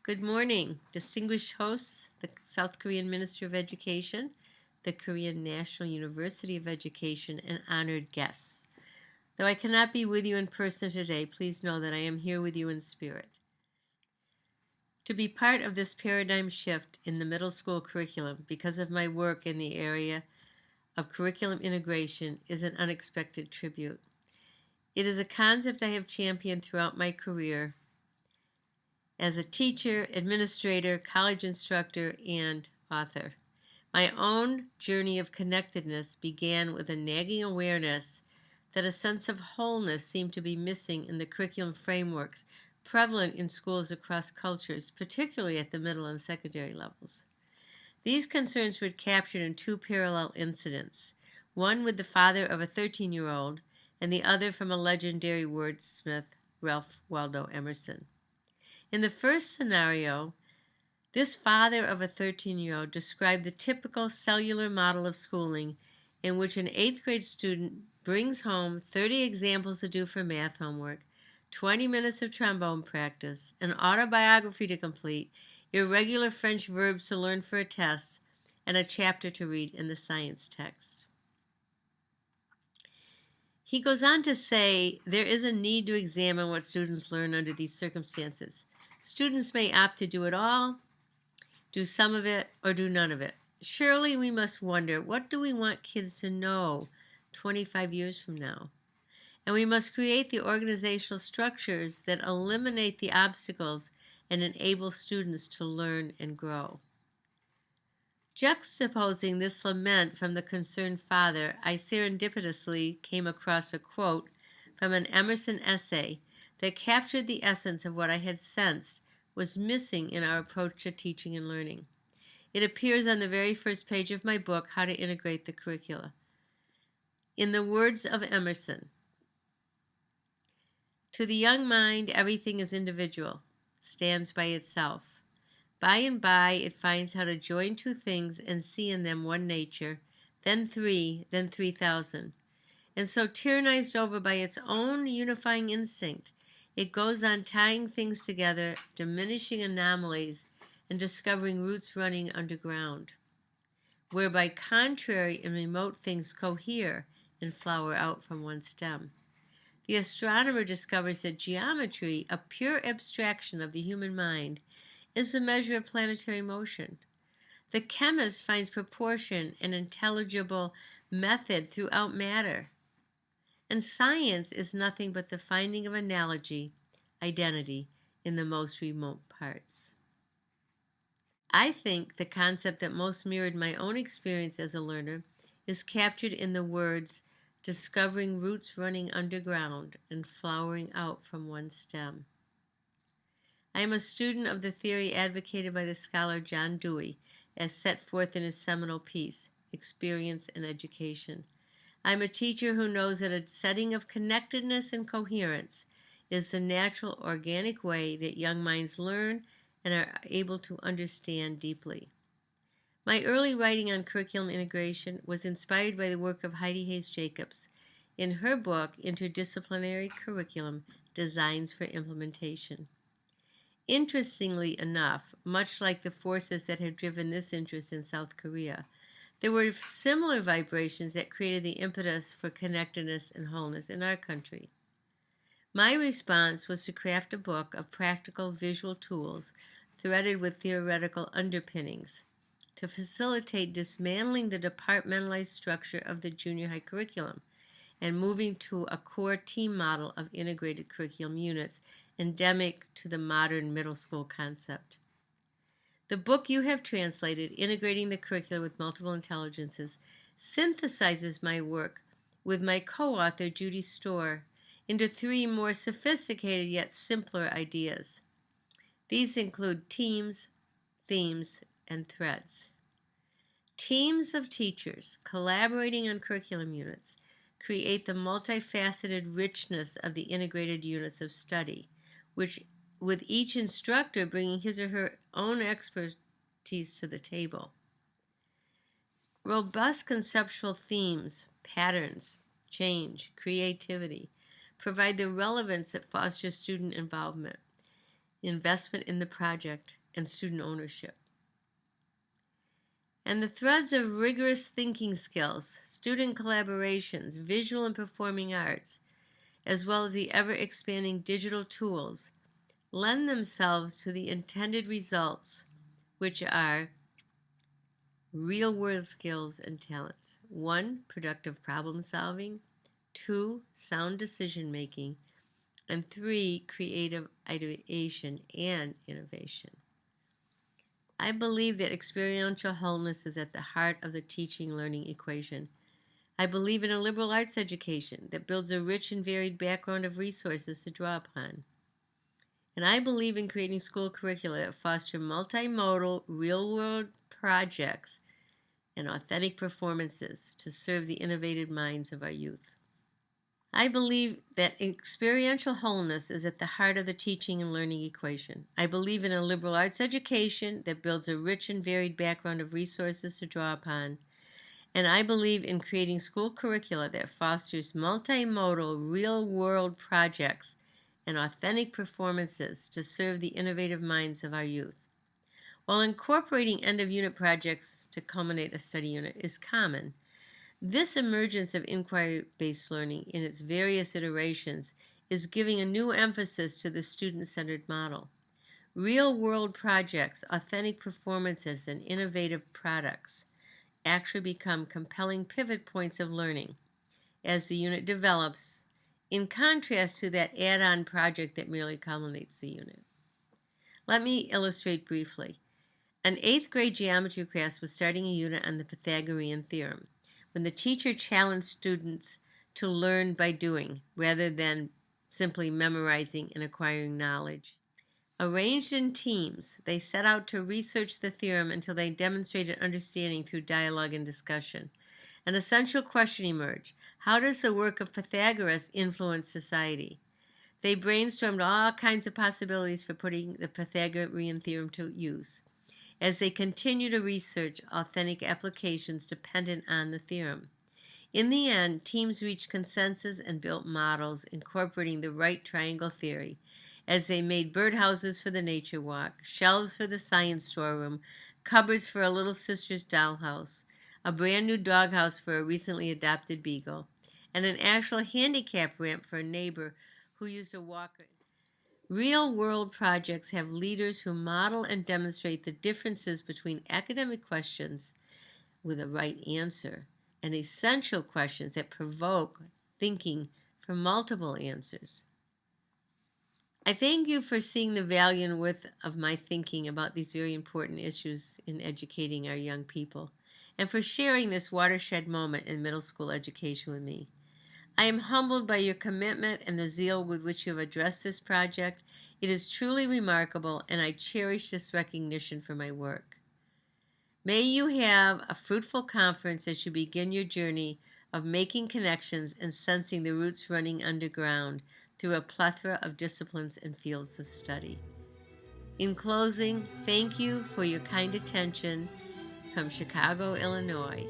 Good morning, distinguished hosts, the South Korean Minister of Education, the Korean National University of Education, and honored guests. Though I cannot be with you in person today, please know that I am here with you in spirit. To be part of this paradigm shift in the middle school curriculum because of my work in the area of curriculum integration is an unexpected tribute. It is a concept I have championed throughout my career as a teacher, administrator, college instructor, and author. My own journey of connectedness began with a nagging awareness that a sense of wholeness seemed to be missing in the curriculum frameworks prevalent in schools across cultures, particularly at the middle and secondary levels. These concerns were captured in two parallel incidents, one with the father of a 13-year-old and the other from a legendary wordsmith, Ralph Waldo Emerson. In the first scenario, this father of a 13-year-old described the typical cellular model of schooling in which an 8th grade student brings home 30 examples to do for math homework, 20 minutes of trombone practice, an autobiography to complete, irregular French verbs to learn for a test, and a chapter to read in the science text. He goes on to say there is a need to examine what students learn under these circumstances. Students may opt to do it all, do some of it, or do none of it. Surely we must wonder, what do we want kids to know 25 years from now? And we must create the organizational structures that eliminate the obstacles and enable students to learn and grow. Juxtaposing this lament from the concerned father, I serendipitously came across a quote from an Emerson essay that captured the essence of what I had sensed was missing in our approach to teaching and learning. It appears on the very first page of my book, How to Integrate the Curricula. In the words of Emerson, "To the young mind, everything is individual, stands by itself. By and by, it finds how to join two things and see in them one nature, then three, then 3,000. And so tyrannized over by its own unifying instinct, it goes on tying things together, diminishing anomalies, and discovering roots running underground, whereby contrary and remote things cohere and flower out from one stem. The astronomer discovers that geometry, a pure abstraction of the human mind, is the measure of planetary motion. The chemist finds proportion and intelligible method throughout matter. And science is nothing but the finding of analogy, identity, in the most remote parts." I think the concept that most mirrored my own experience as a learner is captured in the words, discovering roots running underground and flowering out from one stem. I am a student of the theory advocated by the scholar John Dewey as set forth in his seminal piece, Experience and Education. I am a teacher who knows that a setting of connectedness and coherence is the natural, organic way that young minds learn and are able to understand deeply. My early writing on curriculum integration was inspired by the work of Heidi Hayes Jacobs in her book, Interdisciplinary Curriculum, Designs for Implementation. Interestingly enough, much like the forces that had driven this interest in South Korea, there were similar vibrations that created the impetus for connectedness and wholeness in our country. My response was to craft a book of practical visual tools threaded with theoretical underpinnings to facilitate dismantling the departmentalized structure of the junior high curriculum and moving to a core team model of integrated curriculum units endemic to the modern middle school concept. The book you have translated, Integrating the Curricula with Multiple Intelligences, synthesizes my work with my co-author Judy Storr into three more sophisticated yet simpler ideas. These include teams, themes, and threads. Teams of teachers collaborating on curriculum units create the multifaceted richness of the integrated units of study, which with each instructor bringing his or her own expertise to the table. Robust conceptual themes, patterns, change, creativity provide the relevance that fosters student involvement. investment in the project, and student ownership. And the threads of rigorous thinking skills, student collaborations, visual and performing arts, as well as the ever-expanding digital tools, lend themselves to the intended results, which are real-world skills and talents. 1, productive problem solving. 2, sound decision making. And 3, creative ideation and innovation. I believe that experiential wholeness is at the heart of the teaching-learning equation. I believe in a liberal arts education that builds a rich and varied background of resources to draw upon. And I believe in creating school curricula that foster multimodal, real-world projects and authentic performances to serve the innovative minds of our youth. I believe that experiential wholeness is at the heart of the teaching and learning equation. I believe in a liberal arts education that builds a rich and varied background of resources to draw upon. And I believe in creating school curricula that fosters multimodal, real-world projects and authentic performances to serve the innovative minds of our youth. While incorporating end-of-unit projects to culminate a study unit is common, this emergence of inquiry-based learning in its various iterations is giving a new emphasis to the student-centered model. Real-world projects, authentic performances, and innovative products actually become compelling pivot points of learning as the unit develops, in contrast to that add-on project that merely culminates the unit. Let me illustrate briefly. An 8th grade geometry class was starting a unit on the Pythagorean theorem when the teacher challenged students to learn by doing rather than simply memorizing and acquiring knowledge. Arranged in teams, they set out to research the theorem until they demonstrated understanding through dialogue and discussion. An essential question emerged: how does the work of Pythagoras influence society? They brainstormed all kinds of possibilities for putting the Pythagorean theorem to use as they continue to research authentic applications dependent on the theorem. In the end, teams reached consensus and built models incorporating the right triangle theory as they made birdhouses for the nature walk, shelves for the science storeroom, cupboards for a little sister's dollhouse, a brand new doghouse for a recently adopted beagle, and an actual handicap ramp for a neighbor who used a walker. Real-world projects have leaders who model and demonstrate the differences between academic questions with a right answer and essential questions that provoke thinking for multiple answers. I thank you for seeing the value and worth of my thinking about these very important issues in educating our young people, and for sharing this watershed moment in middle school education with me. I am humbled by your commitment and the zeal with which you have addressed this project. It is truly remarkable, and I cherish this recognition for my work. May you have a fruitful conference as you begin your journey of making connections and sensing the roots running underground through a plethora of disciplines and fields of study. In closing, thank you for your kind attention from Chicago, Illinois.